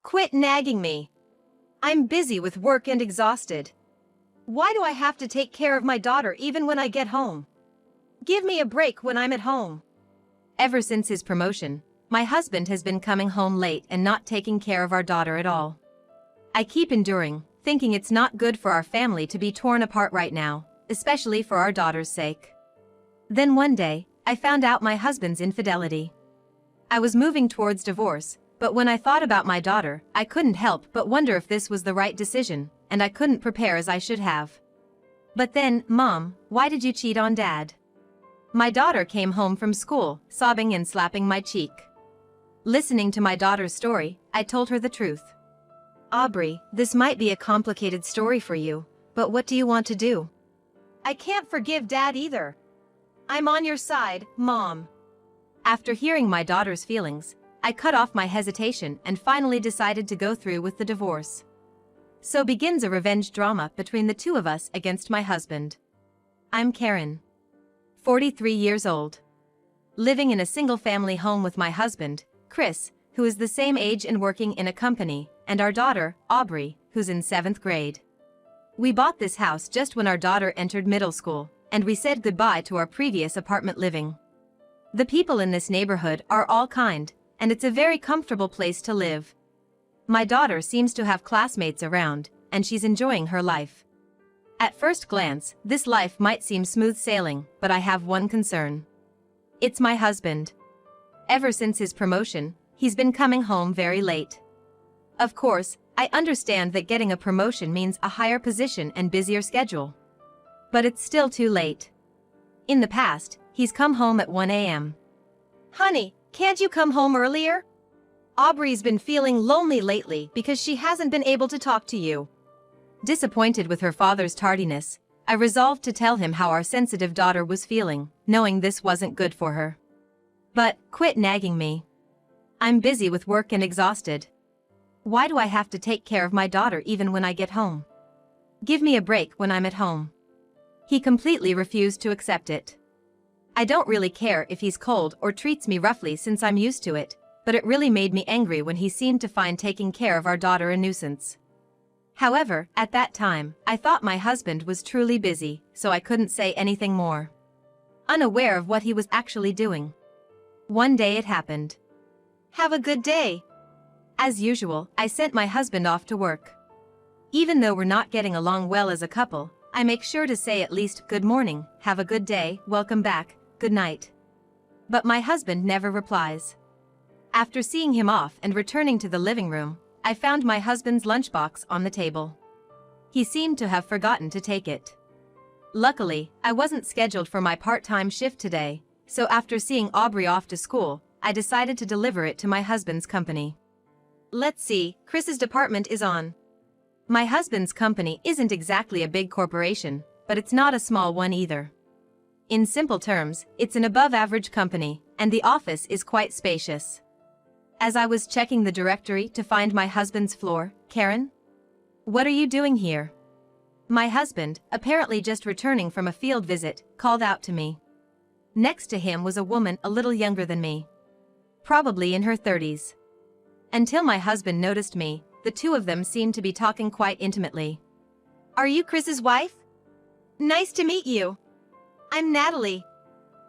Quit nagging me. I'm busy with work and exhausted. Why do I have to take care of my daughter even when I get home? Give me a break when I'm at home. Ever since his promotion, my husband has been coming home late and not taking care of our daughter at all. I keep enduring, thinking it's not good for our family to be torn apart right now, especially for our daughter's sake. Then one day, I found out my husband's infidelity. I was moving towards divorce, but when I thought about my daughter, I couldn't help but wonder if this was the right decision, and I couldn't prepare as I should have. But then, Mom, why did you cheat on Dad? My daughter came home from school, sobbing and slapping my cheek. Listening to my daughter's story, I told her the truth. Aubrey, this might be a complicated story for you, but what do you want to do? I can't forgive Dad either. I'm on your side, Mom. After hearing my daughter's feelings, I cut off my hesitation and finally decided to go through with the divorce. So begins a revenge drama between the two of us against my husband. I'm Karen, 43 years old, living in a single-family home with my husband, Chris, who is the same age and working in a company, and our daughter, Aubrey, who's in 7th grade. We bought this house just when our daughter entered middle school, and we said goodbye to our previous apartment living. The people in this neighborhood are all kind, and it's a very comfortable place to live. My daughter seems to have classmates around, and she's enjoying her life. At first glance, this life might seem smooth sailing, but I have one concern. It's my husband. Ever since his promotion, he's been coming home very late. Of course, I understand that getting a promotion means a higher position and busier schedule. But it's still too late. In the past, he's come home at 1 a.m. Honey, can't you come home earlier? Aubrey's been feeling lonely lately because she hasn't been able to talk to you. Disappointed with her father's tardiness, I resolved to tell him how our sensitive daughter was feeling, knowing this wasn't good for her. But, quit nagging me. I'm busy with work and exhausted. Why do I have to take care of my daughter even when I get home? Give me a break when I'm at home. He completely refused to accept it. I don't really care if he's cold or treats me roughly since I'm used to it, but it really made me angry when he seemed to find taking care of our daughter a nuisance. However, at that time, I thought my husband was truly busy, so I couldn't say anything more. Unaware of what he was actually doing. One day it happened. Have a good day. As usual, I sent my husband off to work. Even though we're not getting along well as a couple, I make sure to say at least good morning, have a good day, welcome back, good night. But my husband never replies. After seeing him off and returning to the living room, I found my husband's lunchbox on the table. He seemed to have forgotten to take it. Luckily, I wasn't scheduled for my part-time shift today, so after seeing Aubrey off to school, I decided to deliver it to my husband's company. Let's see, Chris's department is on. My husband's company isn't exactly a big corporation, but it's not a small one either. In simple terms, it's an above-average company, and the office is quite spacious. As I was checking the directory to find my husband's floor, Karen? What are you doing here? My husband, apparently just returning from a field visit, called out to me. Next to him was a woman a little younger than me. Probably in her 30s. Until my husband noticed me, the two of them seemed to be talking quite intimately. Are you Chris's wife? Nice to meet you. I'm Natalie.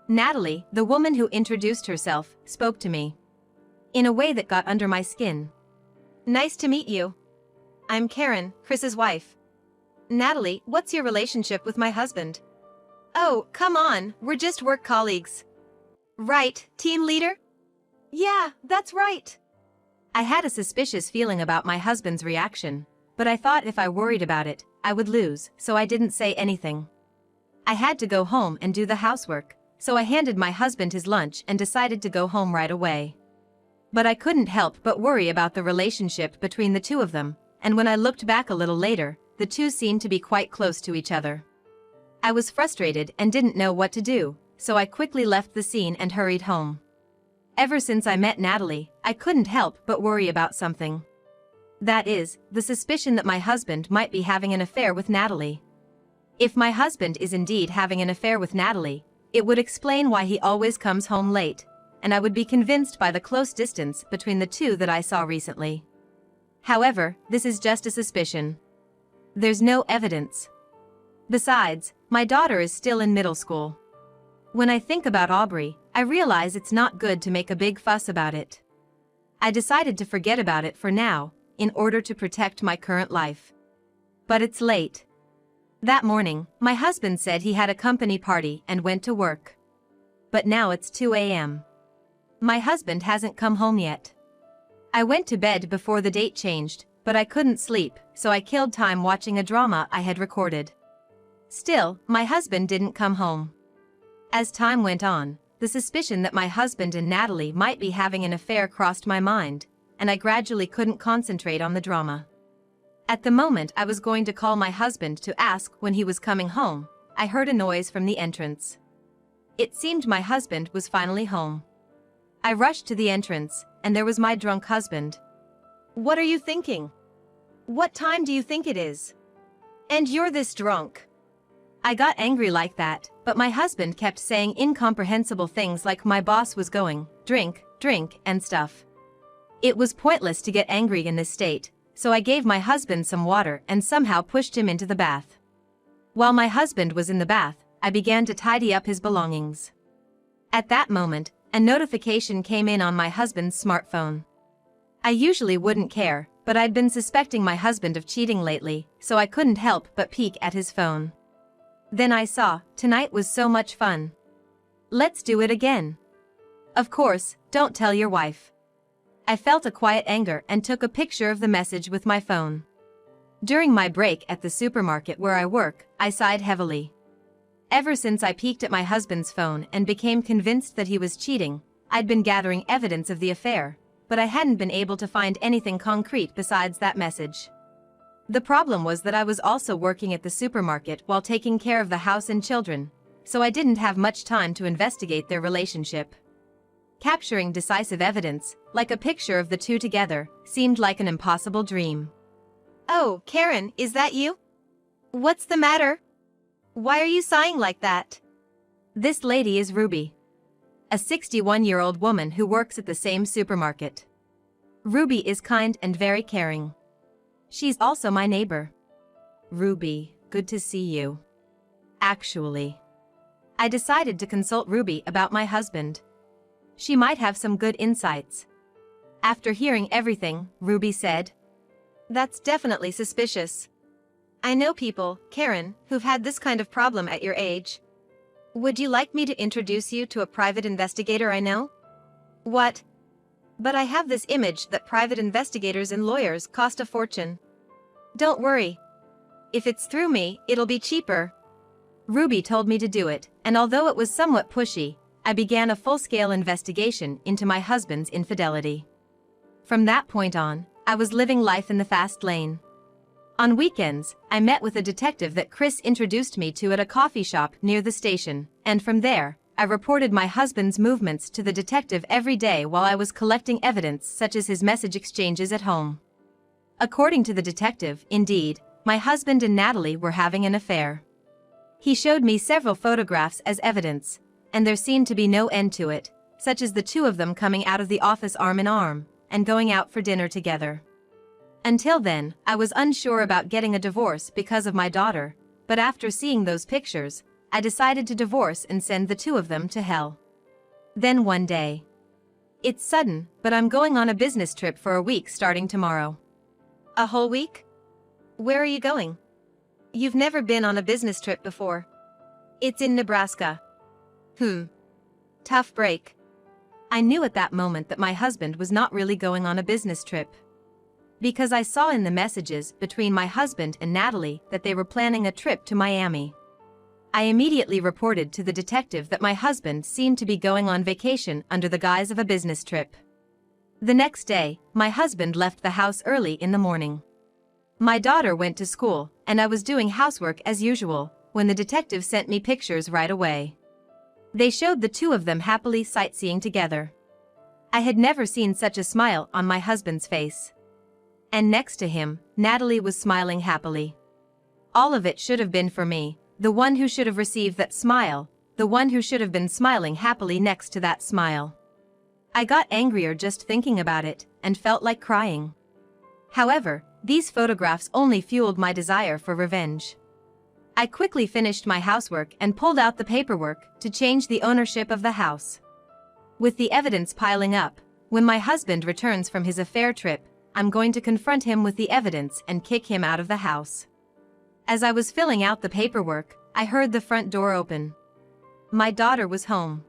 Natalie, the woman who introduced herself, spoke to me. In a way that got under my skin. Nice to meet you. I'm Karen, Chris's wife. Natalie, what's your relationship with my husband? Oh, come on, we're just work colleagues. Right, team leader? Yeah, that's right. I had a suspicious feeling about my husband's reaction, but I thought if I worried about it, I would lose, so I didn't say anything. I had to go home and do the housework, so I handed my husband his lunch and decided to go home right away. But I couldn't help but worry about the relationship between the two of them, and when I looked back a little later, the two seemed to be quite close to each other. I was frustrated and didn't know what to do, so I quickly left the scene and hurried home. Ever since I met Natalie, I couldn't help but worry about something. That is, the suspicion that my husband might be having an affair with Natalie. If my husband is indeed having an affair with Natalie, it would explain why he always comes home late, and I would be convinced by the close distance between the two that I saw recently. However, this is just a suspicion. There's no evidence. Besides, my daughter is still in middle school. When I think about Aubrey, I realize it's not good to make a big fuss about it. I decided to forget about it for now, in order to protect my current life. But it's late. That morning, my husband said he had a company party and went to work. But now it's 2 a.m. My husband hasn't come home yet. I went to bed before the date changed, but I couldn't sleep, so I killed time watching a drama I had recorded. Still, my husband didn't come home. As time went on, the suspicion that my husband and Natalie might be having an affair crossed my mind, and I gradually couldn't concentrate on the drama. At the moment I was going to call my husband to ask when he was coming home, I heard a noise from the entrance. It seemed my husband was finally home. I rushed to the entrance, and there was my drunk husband. "What are you thinking? What time do you think it is? And you're this drunk?" I got angry like that, but my husband kept saying incomprehensible things like my boss was going, drink, and stuff. It was pointless to get angry in this state, so I gave my husband some water and somehow pushed him into the bath. While my husband was in the bath, I began to tidy up his belongings. At that moment, a notification came in on my husband's smartphone. I usually wouldn't care, but I'd been suspecting my husband of cheating lately, so I couldn't help but peek at his phone. Then I saw, "Tonight was so much fun. Let's do it again." Of course, don't tell your wife. I felt a quiet anger and took a picture of the message with my phone. During my break at the supermarket where I work, I sighed heavily. Ever since I peeked at my husband's phone and became convinced that he was cheating, I'd been gathering evidence of the affair, but I hadn't been able to find anything concrete besides that message. The problem was that I was also working at the supermarket while taking care of the house and children, so I didn't have much time to investigate their relationship. Capturing decisive evidence, like a picture of the two together, seemed like an impossible dream. "Oh, Karen, is that you? What's the matter? Why are you sighing like that?" This lady is Ruby, a 61-year-old woman who works at the same supermarket. Ruby is kind and very caring. She's also my neighbor. "Ruby, good to see you. Actually, I decided to consult Ruby about my husband. She might have some good insights." After hearing everything, Ruby said, "That's definitely suspicious. I know people, Karen, who've had this kind of problem at your age. Would you like me to introduce you to a private investigator I know?" "What? But I have this image that private investigators and lawyers cost a fortune." "Don't worry. If it's through me, it'll be cheaper." Ruby told me to do it, and although it was somewhat pushy, I began a full-scale investigation into my husband's infidelity. From that point on, I was living life in the fast lane. On weekends, I met with a detective that Chris introduced me to at a coffee shop near the station, and from there, I reported my husband's movements to the detective every day while I was collecting evidence such as his message exchanges at home. According to the detective, indeed, my husband and Natalie were having an affair. He showed me several photographs as evidence, and there seemed to be no end to it, such as the two of them coming out of the office arm in arm, and going out for dinner together. Until then, I was unsure about getting a divorce because of my daughter, but after seeing those pictures, I decided to divorce and send the two of them to hell. Then one day. It's sudden, but I'm going on a business trip for a week starting tomorrow. A whole week? Where are you going? You've never been on a business trip before. It's in Nebraska. Tough break. I knew at that moment that my husband was not really going on a business trip. Because I saw in the messages between my husband and Natalie that they were planning a trip to Miami. I immediately reported to the detective that my husband seemed to be going on vacation under the guise of a business trip. The next day, my husband left the house early in the morning. My daughter went to school, and I was doing housework as usual, when the detective sent me pictures right away. They showed the two of them happily sightseeing together. I had never seen such a smile on my husband's face. And next to him, Natalie was smiling happily. All of it should have been for me, the one who should have received that smile, the one who should have been smiling happily next to that smile. I got angrier just thinking about it, and felt like crying. However, these photographs only fueled my desire for revenge. I quickly finished my housework and pulled out the paperwork to change the ownership of the house. With the evidence piling up, when my husband returns from his affair trip, I'm going to confront him with the evidence and kick him out of the house. As I was filling out the paperwork, I heard the front door open. My daughter was home.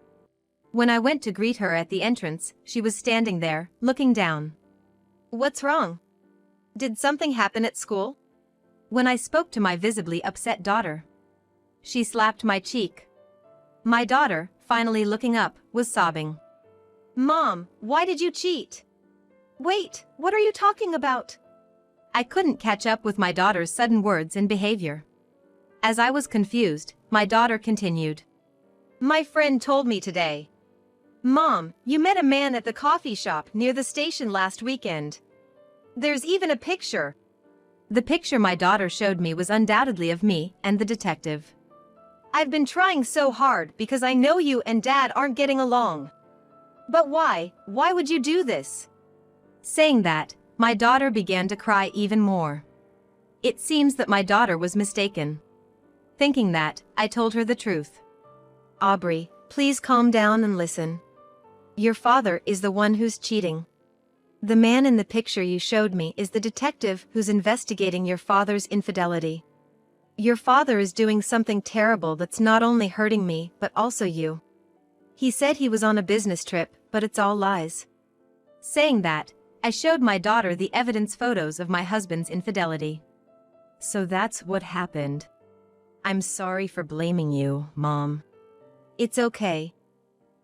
When I went to greet her at the entrance, she was standing there, looking down. "What's wrong? Did something happen at school?" When I spoke to my visibly upset daughter, she slapped my cheek. My daughter, finally looking up, was sobbing. "Mom, why did you cheat? Wait, what are you talking about?" I couldn't catch up with my daughter's sudden words and behavior. As I was confused, my daughter continued. "My friend told me today. Mom, you met a man at the coffee shop near the station last weekend. There's even a picture." The picture my daughter showed me was undoubtedly of me and the detective. "I've been trying so hard because I know you and Dad aren't getting along. But why? Why would you do this?" Saying that, my daughter began to cry even more. It seems that my daughter was mistaken. Thinking that, I told her the truth. "Aubrey, please calm down and listen. Your father is the one who's cheating. The man in the picture you showed me is the detective who's investigating your father's infidelity. Your father is doing something terrible that's not only hurting me but also you. He said he was on a business trip, but it's all lies." Saying that, I showed my daughter the evidence photos of my husband's infidelity. "So that's what happened. I'm sorry for blaming you, Mom." "It's okay.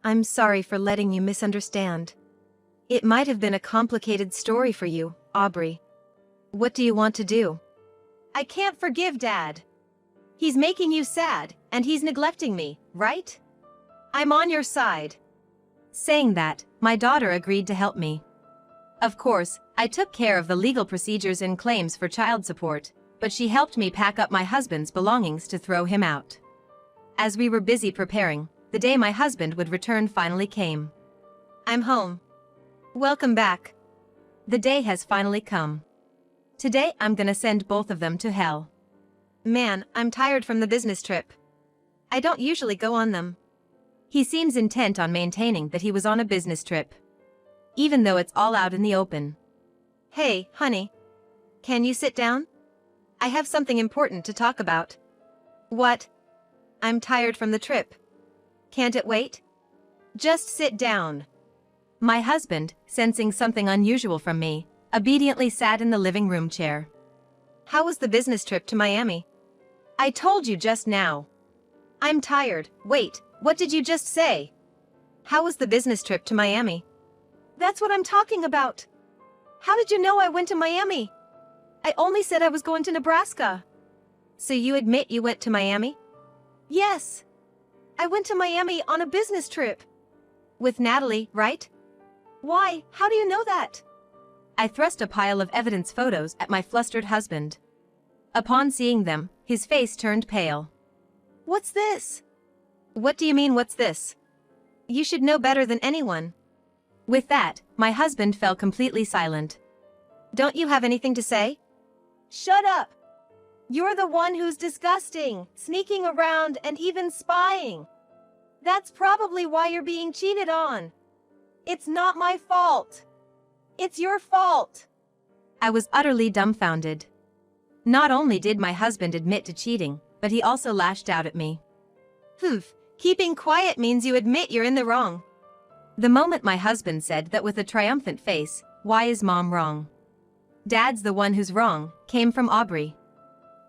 I'm sorry for letting you misunderstand. It might have been a complicated story for you, Aubrey. What do you want to do?" "I can't forgive Dad. He's making you sad, and he's neglecting me, right? I'm on your side." Saying that, my daughter agreed to help me. Of course, I took care of the legal procedures and claims for child support, but she helped me pack up my husband's belongings to throw him out. As we were busy preparing, the day my husband would return finally came. "I'm home. Welcome back. The day has finally come. Today I'm gonna send both of them to hell. Man, I'm tired from the business trip. I don't usually go on them." He seems intent on maintaining that he was on a business trip, even though it's all out in the open. "Hey, honey. Can you sit down? I have something important to talk about." "What?" "I'm tired from the trip. Can't it wait? Just sit down." My husband, sensing something unusual from me, obediently sat in the living room chair. "How was the business trip to Miami?" "I told you just now. I'm tired." "Wait, what did you just say?" "How was the business trip to Miami?" "That's what I'm talking about. How did you know I went to Miami? I only said I was going to Nebraska." "So you admit you went to Miami?" "Yes. I went to Miami on a business trip. With Natalie, right?" "Why? How do you know that?" I thrust a pile of evidence photos at my flustered husband. Upon seeing them, his face turned pale. "What's this?" "What do you mean, what's this? You should know better than anyone." With that, my husband fell completely silent. "Don't you have anything to say?" "Shut up! You're the one who's disgusting, sneaking around and even spying. That's probably why you're being cheated on. It's not my fault. It's your fault." I was utterly dumbfounded. Not only did my husband admit to cheating, but he also lashed out at me. Keeping quiet means you admit you're in the wrong." The moment my husband said that with a triumphant face, "Why is Mom wrong? Dad's the one who's wrong," came from Aubrey.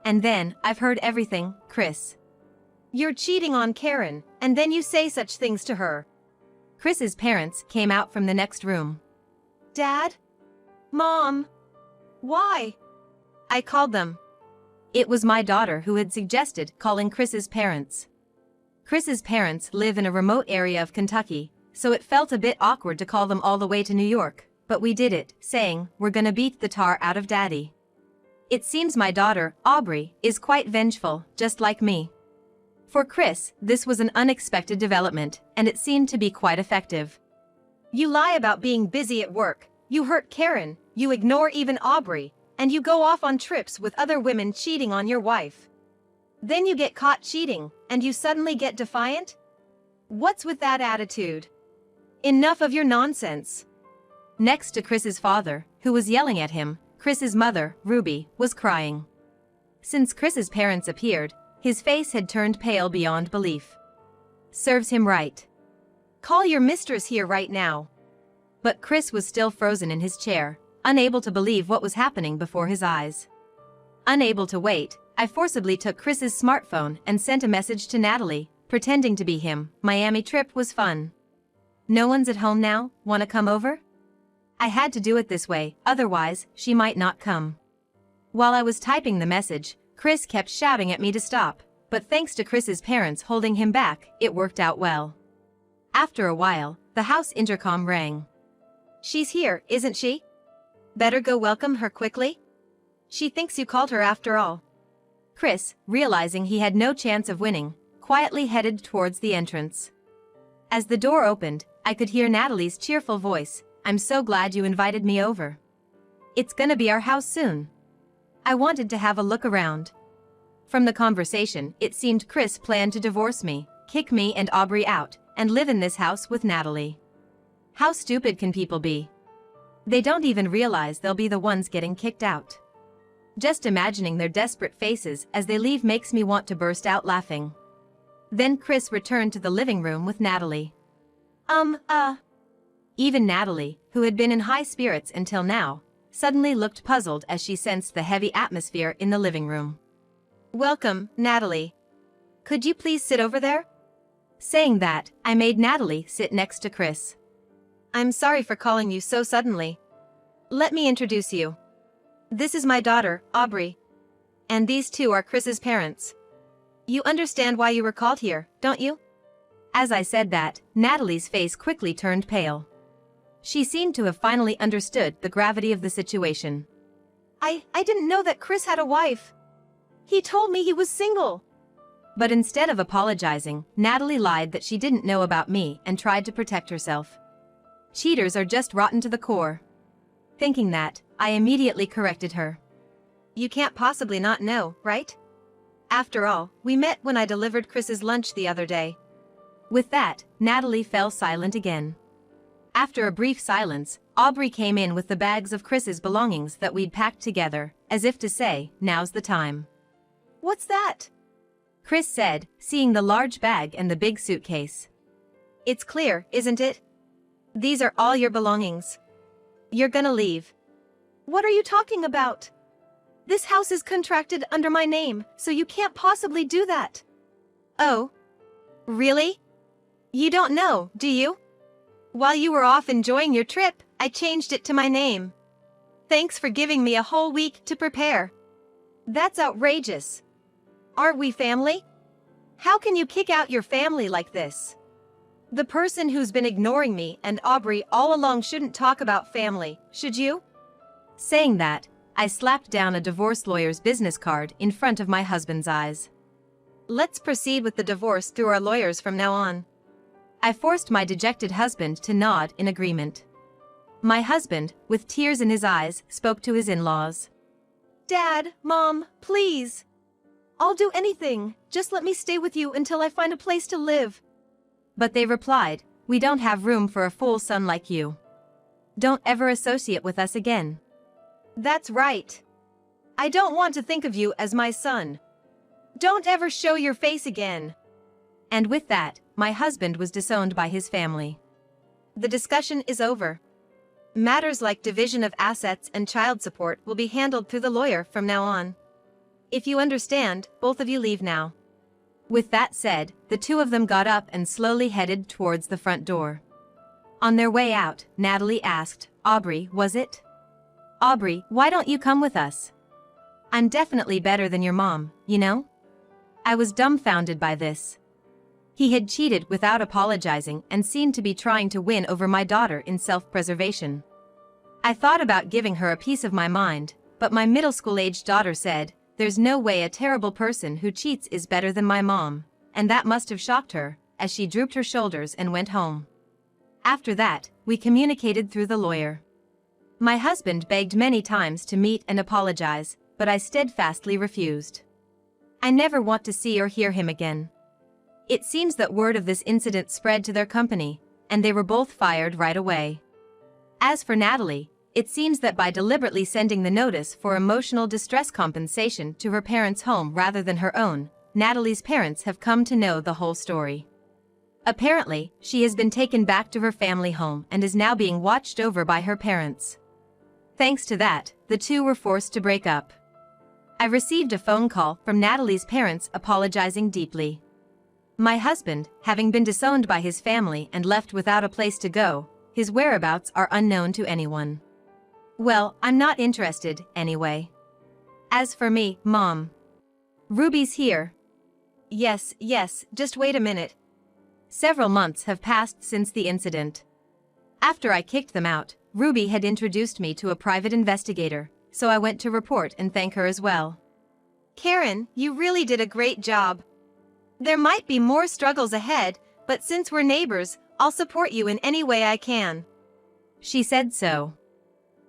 And then, "I've heard everything, Chris. You're cheating on Karen, and then you say such things to her." Chris's parents came out from the next room. "Dad? Mom? Why?" I called them. It was my daughter who had suggested calling Chris's parents. Chris's parents live in a remote area of Kentucky, so it felt a bit awkward to call them all the way to New York, but we did it, saying, "We're gonna beat the tar out of Daddy." It seems my daughter, Aubrey, is quite vengeful, just like me. For Chris, this was an unexpected development, and it seemed to be quite effective. "You lie about being busy at work, you hurt Karen, you ignore even Aubrey, and you go off on trips with other women cheating on your wife. Then you get caught cheating, and you suddenly get defiant? What's with that attitude? Enough of your nonsense. Next to Chris's father, who was yelling at him, Chris's mother, Ruby, was crying. Since Chris's parents appeared, his face had turned pale beyond belief. Serves him right. Call your mistress here right now. But Chris was still frozen in his chair, unable to believe what was happening before his eyes. Unable to wait, I forcibly took Chris's smartphone and sent a message to Natalie, pretending to be him. Miami trip was fun. No one's at home now, wanna come over? I had to do it this way, otherwise, she might not come. While I was typing the message, Chris kept shouting at me to stop, but thanks to Chris's parents holding him back, it worked out well. After a while, the house intercom rang. She's here, isn't she? Better go welcome her quickly? She thinks you called her after all. Chris, realizing he had no chance of winning, quietly headed towards the entrance. As the door opened, I could hear Natalie's cheerful voice, "I'm so glad you invited me over. It's gonna be our house soon." I wanted to have a look around. From the conversation, it seemed Chris planned to divorce me, kick me and Aubrey out, and live in this house with Natalie. How stupid can people be? They don't even realize they'll be the ones getting kicked out. Just imagining their desperate faces as they leave makes me want to burst out laughing. Then Chris returned to the living room with Natalie. Even Natalie, who had been in high spirits until now, suddenly looked puzzled as she sensed the heavy atmosphere in the living room. "Welcome, Natalie. Could you please sit over there?" Saying that, I made Natalie sit next to Chris. "I'm sorry for calling you so suddenly. Let me introduce you. This is my daughter, Aubrey. And these two are Chris's parents. You understand why you were called here, don't you?" As I said that, Natalie's face quickly turned pale. She seemed to have finally understood the gravity of the situation. I didn't know that Chris had a wife. He told me he was single." But instead of apologizing, Natalie lied that she didn't know about me and tried to protect herself. Cheaters are just rotten to the core. Thinking that, I immediately corrected her. "You can't possibly not know, right? After all, we met when I delivered Chris's lunch the other day." With that, Natalie fell silent again. After a brief silence, Aubrey came in with the bags of Chris's belongings that we'd packed together, as if to say, "Now's the time." "What's that?" Chris said, seeing the large bag and the big suitcase. "It's clear, isn't it? These are all your belongings. You're gonna leave." "What are you talking about? This house is contracted under my name, so you can't possibly do that." "Oh? Really? You don't know, do you? While you were off enjoying your trip, I changed it to my name. Thanks for giving me a whole week to prepare. That's outrageous. Aren't we family? How can you kick out your family like this? The person who's been ignoring me and Aubrey all along shouldn't talk about family, should you?" Saying that, I slapped down a divorce lawyer's business card in front of my husband's eyes. "Let's proceed with the divorce through our lawyers from now on." I forced my dejected husband to nod in agreement. My husband, with tears in his eyes, spoke to his in-laws. "Dad, Mom, please. I'll do anything, just let me stay with you until I find a place to live." But they replied, "We don't have room for a fool son like you. Don't ever associate with us again." "That's right. I don't want to think of you as my son. Don't ever show your face again." And with that, my husband was disowned by his family. The discussion is over. Matters like division of assets and child support will be handled through the lawyer from now on. If you understand, both of you leave now. With that said, the two of them got up and slowly headed towards the front door. On their way out, Natalie asked, "Aubrey, was it? Aubrey, why don't you come with us? I'm definitely better than your mom, you know?" I was dumbfounded by this. He had cheated without apologizing and seemed to be trying to win over my daughter in self-preservation. I thought about giving her a piece of my mind, but my middle school-aged daughter said, "There's no way a terrible person who cheats is better than my mom," and that must have shocked her, as she drooped her shoulders and went home. After that, we communicated through the lawyer. My husband begged many times to meet and apologize, but I steadfastly refused. I never want to see or hear him again. It seems that word of this incident spread to their company, and they were both fired right away. As for Natalie, it seems that by deliberately sending the notice for emotional distress compensation to her parents' home rather than her own, Natalie's parents have come to know the whole story. Apparently, she has been taken back to her family home and is now being watched over by her parents. Thanks to that, the two were forced to break up. I received a phone call from Natalie's parents apologizing deeply. My husband, having been disowned by his family and left without a place to go, his whereabouts are unknown to anyone. Well, I'm not interested, anyway. As for me, Mom. Ruby's here. Yes, just wait a minute. Several months have passed since the incident. After I kicked them out, Ruby had introduced me to a private investigator, so I went to report and thank her as well. Karen, you really did a great job. There might be more struggles ahead, but since we're neighbors, I'll support you in any way I can. She said so.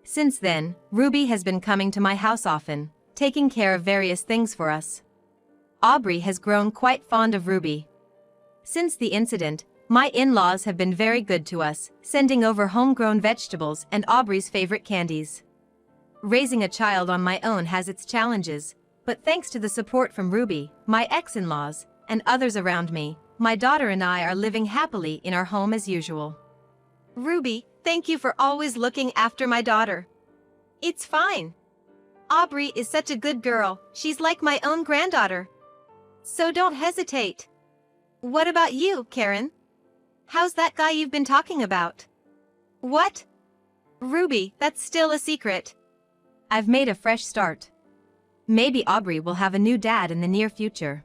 Since then, Ruby has been coming to my house often, taking care of various things for us. Aubrey has grown quite fond of Ruby. Since the incident, my in-laws have been very good to us, sending over homegrown vegetables and Aubrey's favorite candies. Raising a child on my own has its challenges, but thanks to the support from Ruby, my ex-in-laws, and others around me, my daughter and I are living happily in our home as usual. Ruby, thank you for always looking after my daughter. It's fine. Aubrey is such a good girl, she's like my own granddaughter. So don't hesitate. What about you, Karen? How's that guy you've been talking about? What? Ruby, that's still a secret. I've made a fresh start. Maybe Aubrey will have a new dad in the near future.